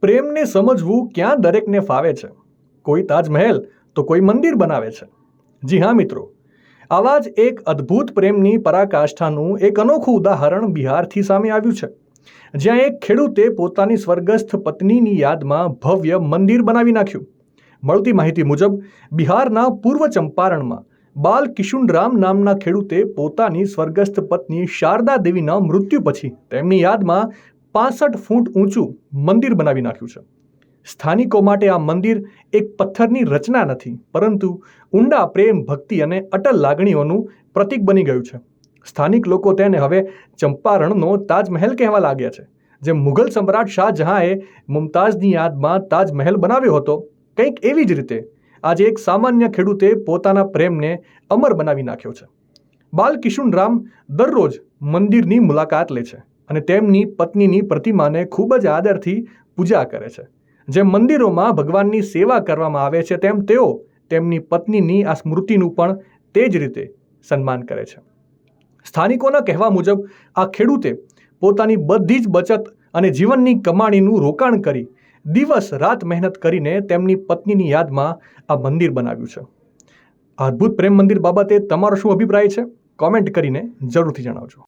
પ્રેમને સમજવું ક્યાં દરેકને ફાવે છે. કોઈ તાજમહેલ તો કોઈ મંદિર બનાવે છે. જી હા મિત્રો, આવા જ એક અદ્ભુત પ્રેમની પરાકાષ્ઠાનું એક અનોખું ઉદાહરણ બિહારથી સામે આવ્યું છે, જ્યાં એક ખેડૂતે પોતાની સ્વર્ગસ્થ પત્નીની યાદમાં ભવ્ય મંદિર બનાવી નાખ્યું. મળતી માહિતી મુજબ બિહારના પૂર્વ ચંપારણમાં બાલ કિશુનરામ નામના ખેડૂતે પોતાની સ્વર્ગસ્થ પત્ની શારદા દેવીના મૃત્યુ પછી તેમની યાદમાં 65 ફૂટ ઊંચું મંદિર બનાવી નાખ્યું છે. સ્થાનિકો માટે આ મંદિર એક પથ્થરની રચના નથી, પરંતુ ઊંડા પ્રેમ, ભક્તિ અને અટલ લાગણીઓનું પ્રતીક બની ગયું છે. સ્થાનિક લોકો તેને હવે ચંપારણનો તાજમહેલ કહેવા લાગ્યા છે. જેમ મુઘલ સમ્રાટ શાહજહાંએ મુમતાઝની યાદમાં તાજમહેલ બનાવ્યો હતો, કંઈક એવી જ રીતે આજે એક સામાન્ય ખેડૂતે પોતાના પ્રેમને અમર બનાવી નાખ્યો છે. બાલ કિશુનરામ દરરોજ મંદિરની મુલાકાત લે છે અને તેમની પત્નીની પ્રતિમાને ખૂબ જ આદરથી પૂજા કરે છે. જેમ મંદિરોમાં ભગવાનની સેવા કરવામાં આવે છે, તેમ તેઓ તેમની પત્નીની આ સ્મૃતિનું પણ તે જ રીતે સન્માન કરે છે. સ્થાનિકોના કહેવા મુજબ આ ખેડૂતે પોતાની બધી જ બચત અને જીવનની કમાણીનું રોકાણ કરી દિવસ રાત મહેનત કરીને તેમની પત્નીની યાદમાં આ મંદિર બનાવ્યું છે. આ અદ્ભુત પ્રેમ મંદિર બાબતે તમારો શું અભિપ્રાય છે? કોમેન્ટ કરીને જરૂરથી જણાવજો.